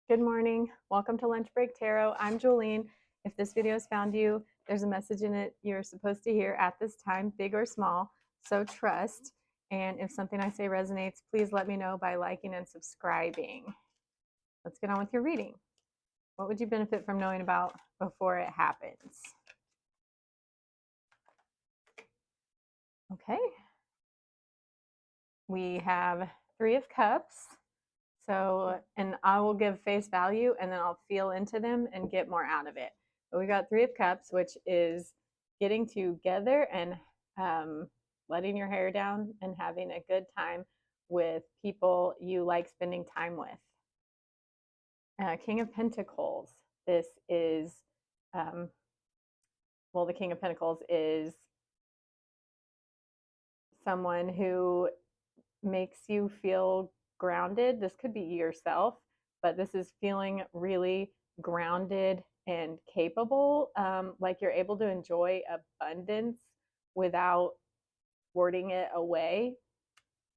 Good morning. Welcome to Lunch Break Tarot. I'm Jolene. If this video has found you, there's a message in it you're supposed to hear at this time, big or small, so trust. And if something I say resonates, please let me know by liking and subscribing. Let's get on with your reading. What would you benefit from knowing about before it happens? Okay. We have Three of Cups. So, and I will give face value and then I'll feel into them and get more out of it. But we got Three of Cups, which is getting together and letting your hair down and having a good time with people you like spending time with. King of Pentacles. This is, the King of Pentacles is someone who makes you feel grounded. This could be yourself, but this is feeling really grounded and capable, like you're able to enjoy abundance without warding it away.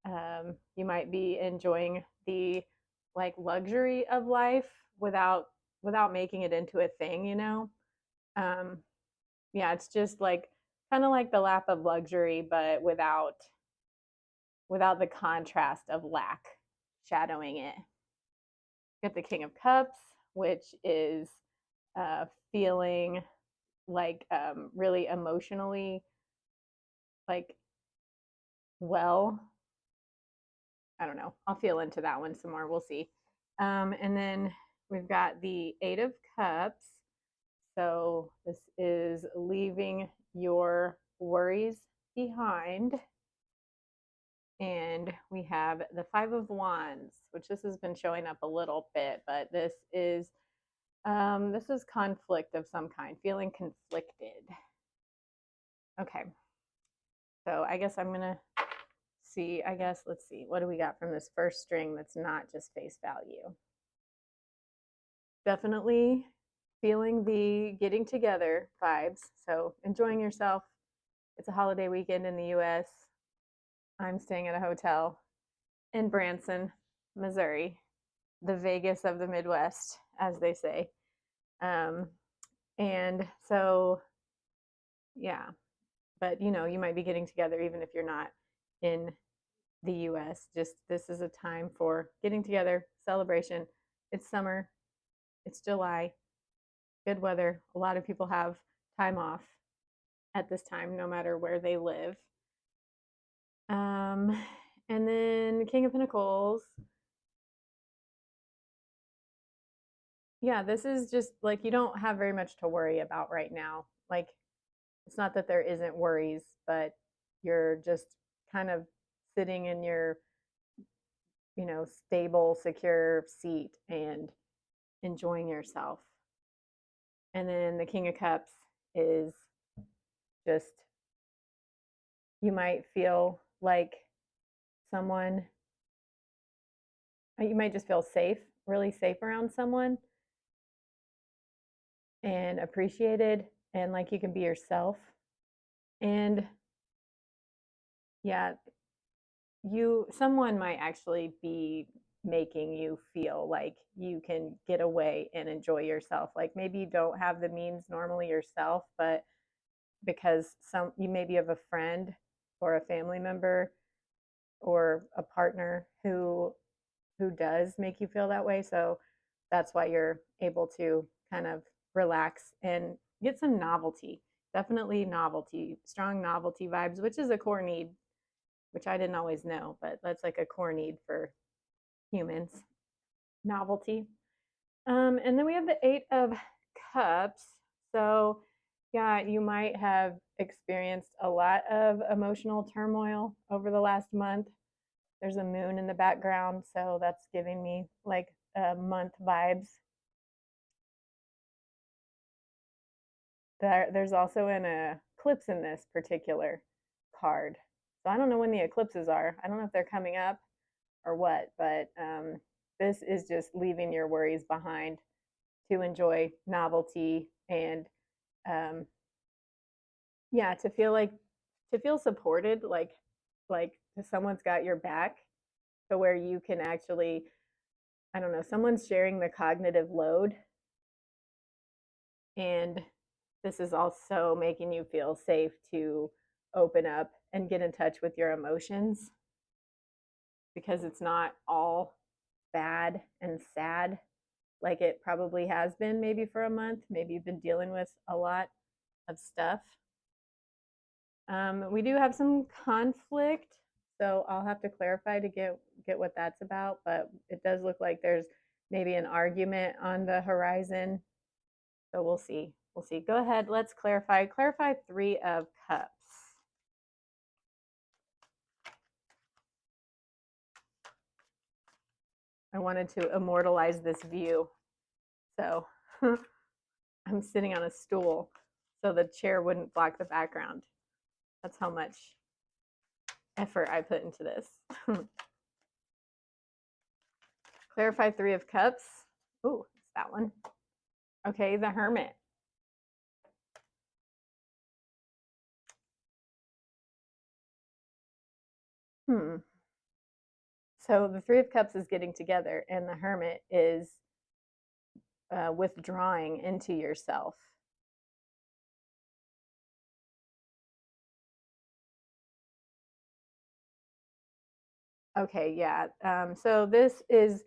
You might be enjoying the like luxury of life without making it into a thing, you know. Yeah, it's just like kind of like the lap of luxury, but without the contrast of lack shadowing it. You got the King of Cups, which is feeling like really emotionally like well. I don't know. I'll feel into that one some more. We'll see. And then we've got the Eight of Cups. So this is leaving your worries behind. And we have the Five of Wands, which this has been showing up a little bit, but this is conflict of some kind, feeling conflicted. Okay, so I guess I'm gonna see. Let's see, what do we got from this first string that's not just face value? Definitely feeling the getting together vibes. So enjoying yourself. It's a holiday weekend in the U.S. I'm staying at a hotel in Branson, Missouri, the Vegas of the Midwest, as they say. And so, yeah, but you might be getting together even if you're not in the US. Just this is a time for getting together, celebration. It's summer, it's July, good weather. A lot of people have time off at this time, no matter where they live. And then King of Pentacles. Yeah, this is just like you don't have very much to worry about right now. Like, it's not that there isn't worries, but you're just kind of sitting in your, stable, secure seat and enjoying yourself. And then the King of Cups is just, you might feel like someone, you might just feel safe, really safe around someone and appreciated and like you can be yourself. And yeah, someone might actually be making you feel like you can get away and enjoy yourself. Like maybe you don't have the means normally yourself, but because you maybe have a friend or a family member or a partner who does make you feel that way. So that's why you're able to kind of relax and get some novelty. Definitely novelty, strong novelty vibes, which is a core need, which I didn't always know, but that's like a core need for humans. Novelty. And then we have the Eight of Cups. So, yeah, you might have experienced a lot of emotional turmoil over the last month. There's a moon in the background, so that's giving me like month vibes. There's also an eclipse in this particular card. So I don't know when the eclipses are. I don't know if they're coming up or what, but this is just leaving your worries behind to enjoy novelty and um, yeah, to feel supported, like someone's got your back, to where you can actually I don't know, someone's sharing the cognitive load, and this is also making you feel safe to open up and get in touch with your emotions because it's not all bad and sad like it probably has been maybe for a month. Maybe you've been dealing with a lot of stuff. We do have some conflict, so I'll have to clarify to get what that's about. But it does look like there's maybe an argument on the horizon. So we'll see. We'll see. Go ahead. Let's clarify. Clarify Three of Cups. I wanted to immortalize this view. So I'm sitting on a stool so the chair wouldn't block the background. That's how much effort I put into this. Clarify Three of Cups. Ooh, it's that one. Okay, the Hermit. So the Three of Cups is getting together, and the Hermit is withdrawing into yourself. Okay, yeah. So this is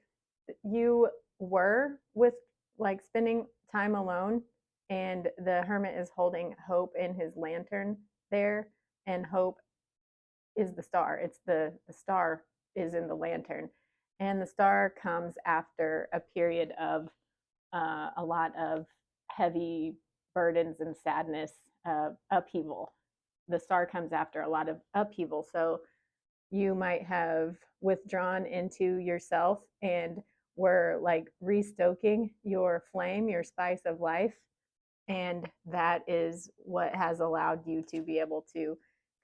you were with like spending time alone, and the Hermit is holding Hope in his lantern there, and Hope is the star. It's the star is in the lantern, and the star comes after a period of a lot of heavy burdens and sadness, upheaval. The star comes after a lot of upheaval. So you might have withdrawn into yourself and were like restoking your flame, your spice of life. And that is what has allowed you to be able to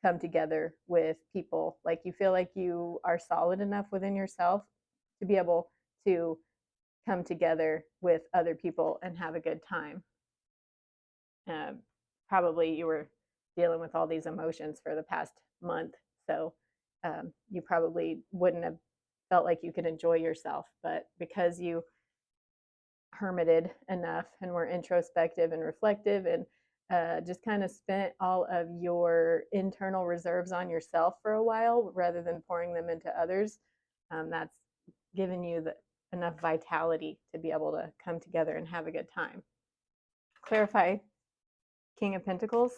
come together with people. Like you feel like you are solid enough within yourself to be able to come together with other people and have a good time. Uh, Probably you were dealing with all these emotions for the past month, so you probably wouldn't have felt like you could enjoy yourself. But because you hermited enough and were introspective and reflective and just kind of spent all of your internal reserves on yourself for a while rather than pouring them into others, that's given you enough vitality to be able to come together and have a good time. Clarify King of Pentacles.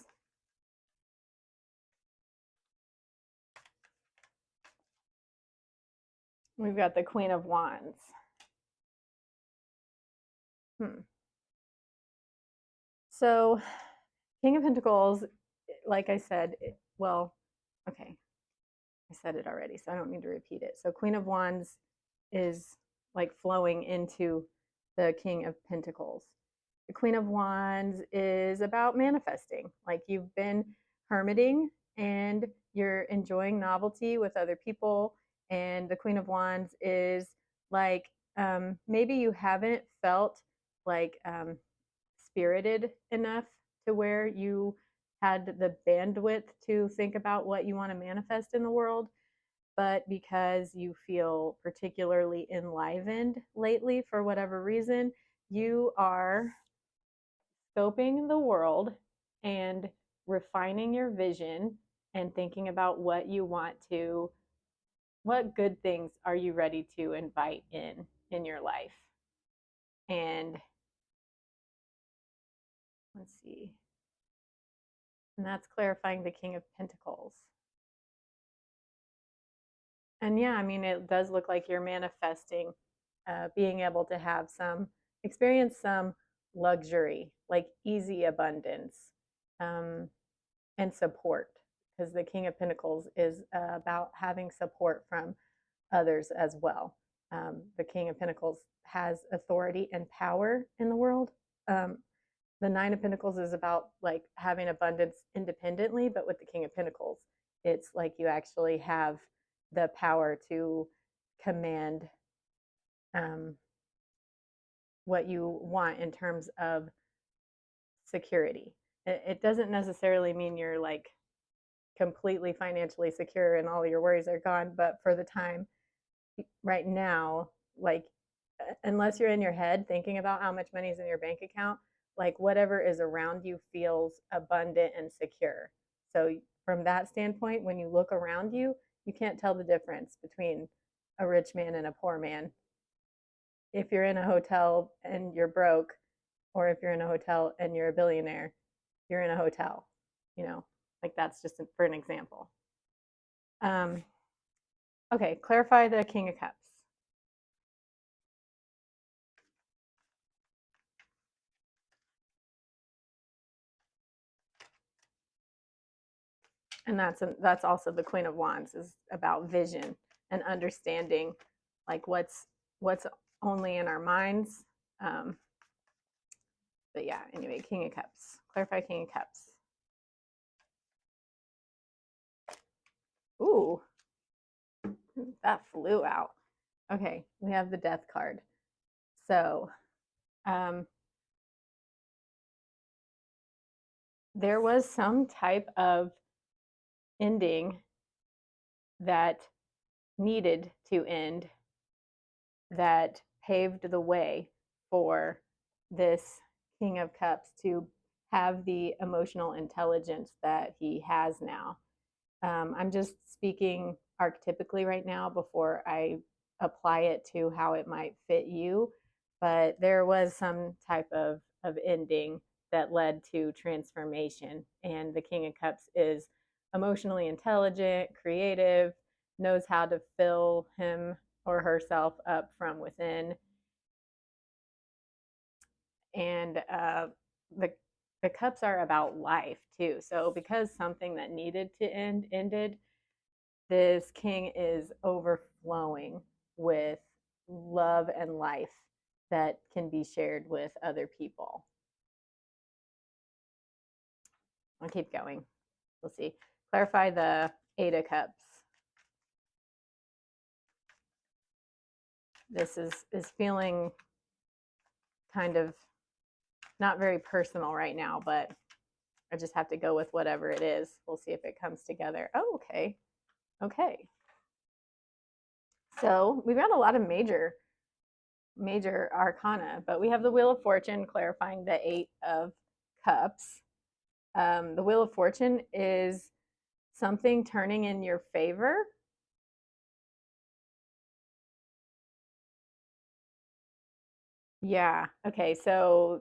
We've got the Queen of Wands. So, King of Pentacles, like I said, well, okay, I said it already, so I don't need to repeat it. So, Queen of Wands is like flowing into the King of Pentacles. The Queen of Wands is about manifesting. Like you've been hermiting and you're enjoying novelty with other people. And the Queen of Wands is like maybe you haven't felt like spirited enough to where you had the bandwidth to think about what you want to manifest in the world. But because you feel particularly enlivened lately for whatever reason, you are scoping the world and refining your vision and thinking about what you want to, what good things are you ready to invite in your life. And let's see. And that's clarifying the King of Pentacles. And yeah, I mean, it does look like you're manifesting being able to have experience some luxury, like easy abundance, and support. Because the King of Pentacles is about having support from others as well. The King of Pentacles has authority and power in the world. The Nine of Pentacles is about like having abundance independently, but with the King of Pentacles, it's like you actually have the power to command what you want in terms of security. It doesn't necessarily mean you're like completely financially secure and all your worries are gone, but for the time right now, like unless you're in your head thinking about how much money is in your bank account, like whatever is around you feels abundant and secure. So from that standpoint, when you look around you, you can't tell the difference between a rich man and a poor man. If you're in a hotel and you're broke, or if you're in a hotel and you're a billionaire, you're in a hotel, you know, like that's just for an example. Okay, clarify the King of Cups. And that's also the Queen of Wands, is about vision and understanding, like what's only in our minds. But yeah, anyway, King of Cups. Clarify King of Cups. Ooh, that flew out. Okay, we have the Death card. So there was some type of ending that needed to end that paved the way for this King of Cups to have the emotional intelligence that he has now. I'm just speaking archetypically right now before I apply it to how it might fit you, but there was some type of ending that led to transformation. And the King of Cups is emotionally intelligent, creative, knows how to fill him or herself up from within. And the the cups are about life too. So because something that needed to end ended, this king is overflowing with love and life that can be shared with other people. I'll keep going. We'll see. Clarify the Eight of Cups. This is feeling kind of not very personal right now, but I just have to go with whatever it is. We'll see if it comes together. Oh, okay. Okay. So we've got a lot of major arcana, but we have the Wheel of Fortune clarifying the Eight of Cups. The Wheel of Fortune is something turning in your favor. Yeah. Okay. So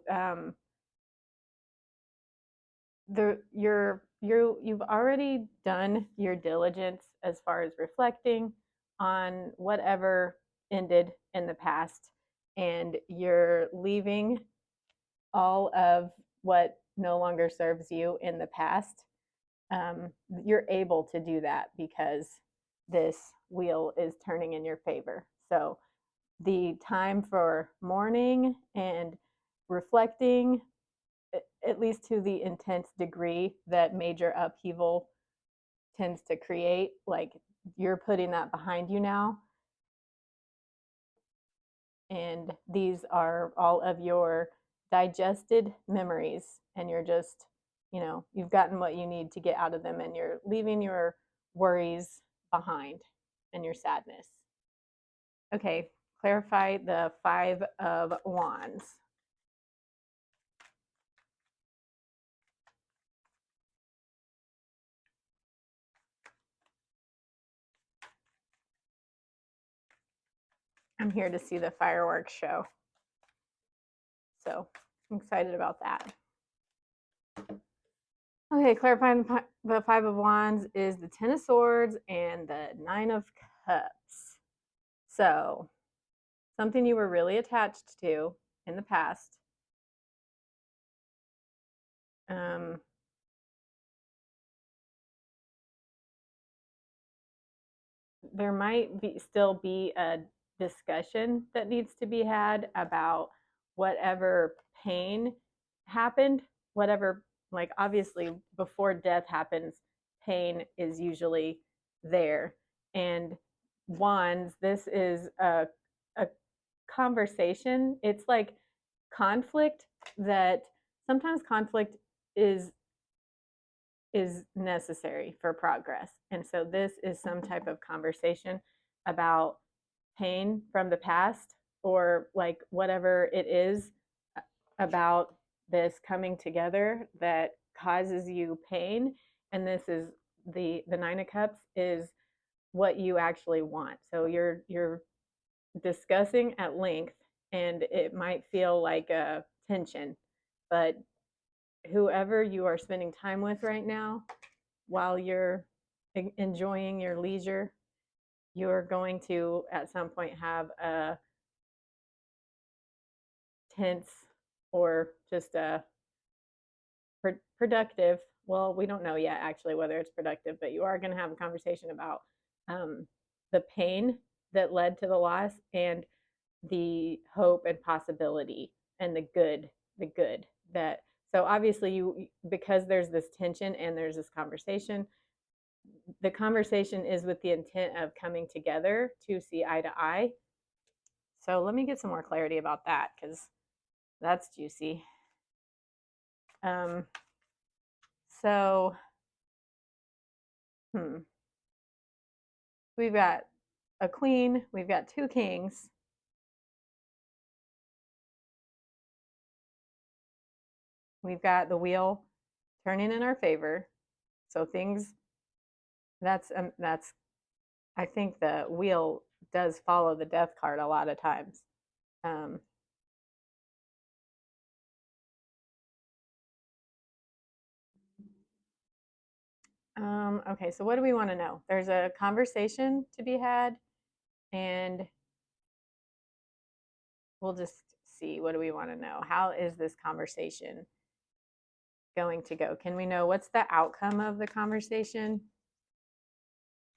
you've already done your diligence as far as reflecting on whatever ended in the past, and you're leaving all of what no longer serves you in the past. You're able to do that because this wheel is turning in your favor. So the time for mourning and reflecting, at least to the intense degree that major upheaval tends to create, like you're putting that behind you now. And these are all of your digested memories, and you're just, you've gotten what you need to get out of them, and you're leaving your worries behind and your sadness. Okay, clarify the Five of Wands. I'm here to see the fireworks show. So I'm excited about that. Okay, clarifying the Five of Wands is the Ten of Swords and the Nine of Cups. So something you were really attached to in the past. There might still be a discussion that needs to be had about whatever pain happened, whatever, like obviously before death happens, pain is usually there. And wands, this is a conversation. It's like conflict, that sometimes conflict is necessary for progress. And so this is some type of conversation about pain from the past or like whatever it is about this coming together that causes you pain, and this is the Nine of Cups is what you actually want. So you're discussing at length, and it might feel like a tension, but whoever you are spending time with right now, while you're enjoying your leisure, you're going to at some point have a tense or just a productive, well, we don't know yet actually whether it's productive, but you are going to have a conversation about um, the pain that led to the loss and the hope and possibility and the good that, so obviously you, because there's this tension and there's this conversation, the conversation is with the intent of coming together to see eye to eye. So let me get some more clarity about that because that's juicy. um so we've got a queen, we've got two kings, we've got the wheel turning in our favor. So things, that's I think the wheel does follow the death card a lot of times. Um, okay, so what do we want to know? There's a conversation to be had, and we'll just see, what do we want to know? How is this conversation going to go? Can we know what's the outcome of the conversation?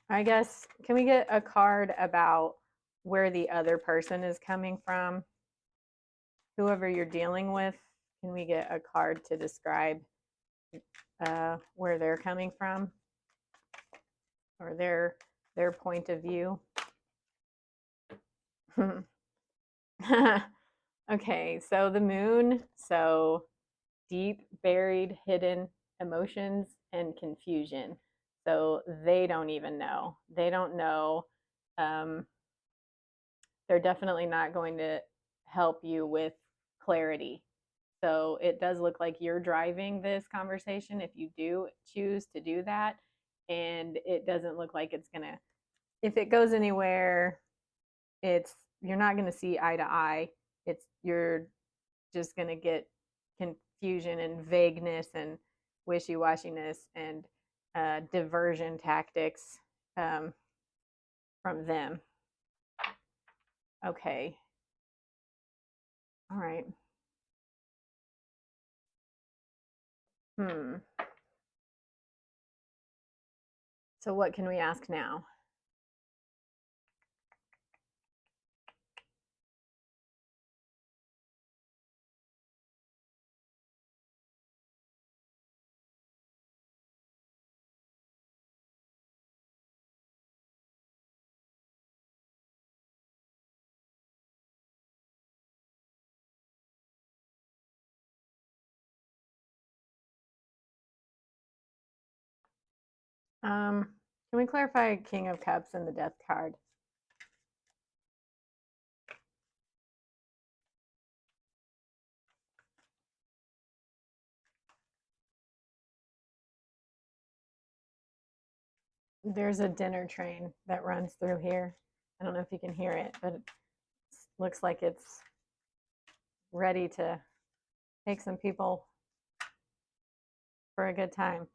I guess, can we get a card about where the other person is coming from? Whoever you're dealing with, can we get a card to describe where they're coming from or their point of view? Okay, so the moon, so deep, buried, hidden emotions and confusion. So they don't even know. They don't know. Um, they're definitely not going to help you with clarity. So it does look like you're driving this conversation if you do choose to do that. And it doesn't look like it's going to, if it goes anywhere, it's, you're not going to see eye to eye. It's, you're just going to get confusion and vagueness and wishy-washiness and diversion tactics um, from them. Okay. All right. Hmm. So what can we ask now? Can we clarify King of Cups and the Death card? There's a dinner train that runs through here. I don't know if you can hear it, but it looks like it's ready to take some people for a good time.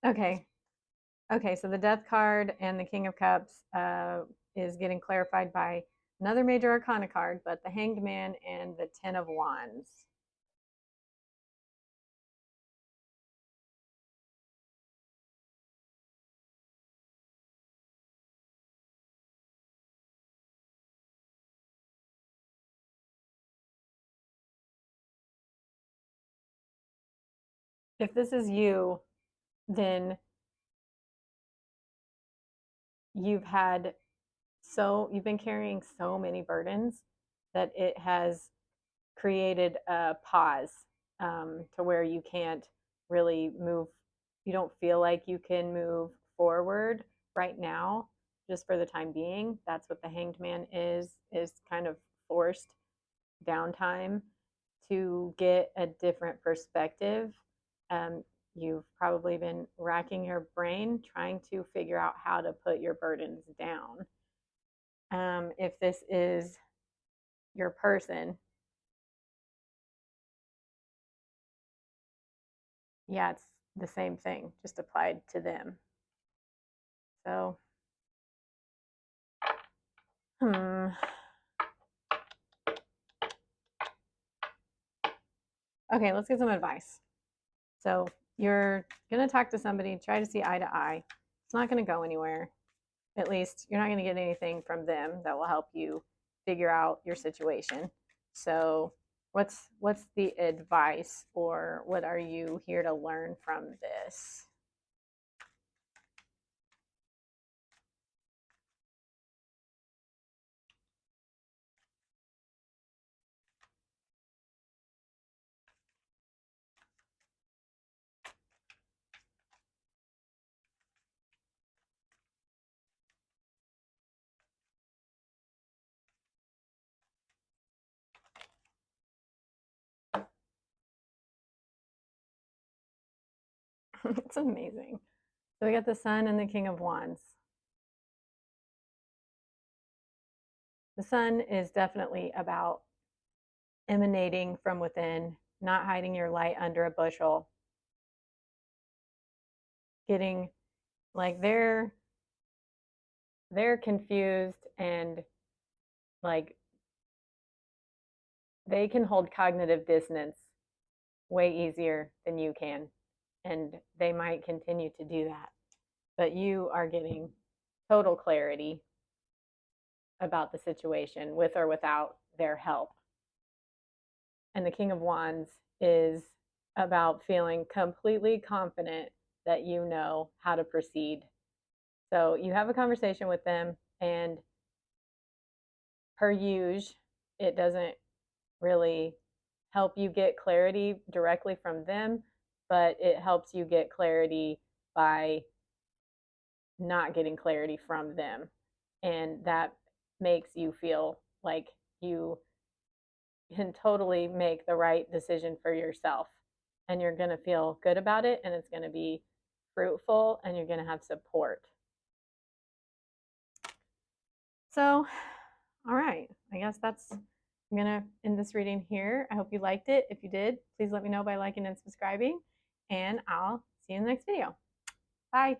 Okay. Okay, so the Death card and the King of Cups is getting clarified by another major arcana card, but the Hanged Man and the Ten of Wands. If this is you, then you've had, so you've been carrying so many burdens that it has created a pause, to where you can't really move. You don't feel like you can move forward right now. just for the time being. That's what the Hanged Man is kind of forced downtime to get a different perspective. You've probably been racking your brain trying to figure out how to put your burdens down. If this is your person, yeah, it's the same thing, just applied to them. So, okay, let's get some advice. So, you're going to talk to somebody, try to see eye to eye. It's not going to go anywhere. At least you're not going to get anything from them that will help you figure out your situation. So, what's the advice, or what are you here to learn from this? It's amazing. So we got the Sun and the King of Wands. The Sun is definitely about emanating from within, not hiding your light under a bushel, getting like they're confused, and like they can hold cognitive dissonance way easier than you can, and they might continue to do that, but you are getting total clarity about the situation with or without their help. And the King of Wands is about feeling completely confident that you know how to proceed. So you have a conversation with them, and per usual, it doesn't really help you get clarity directly from them, but it helps you get clarity by not getting clarity from them. And that makes you feel like you can totally make the right decision for yourself. And you're going to feel good about it, and it's going to be fruitful, and you're going to have support. So, all right, I guess I'm going to end this reading here. I hope you liked it. If you did, please let me know by liking and subscribing, and I'll see you in the next video. Bye.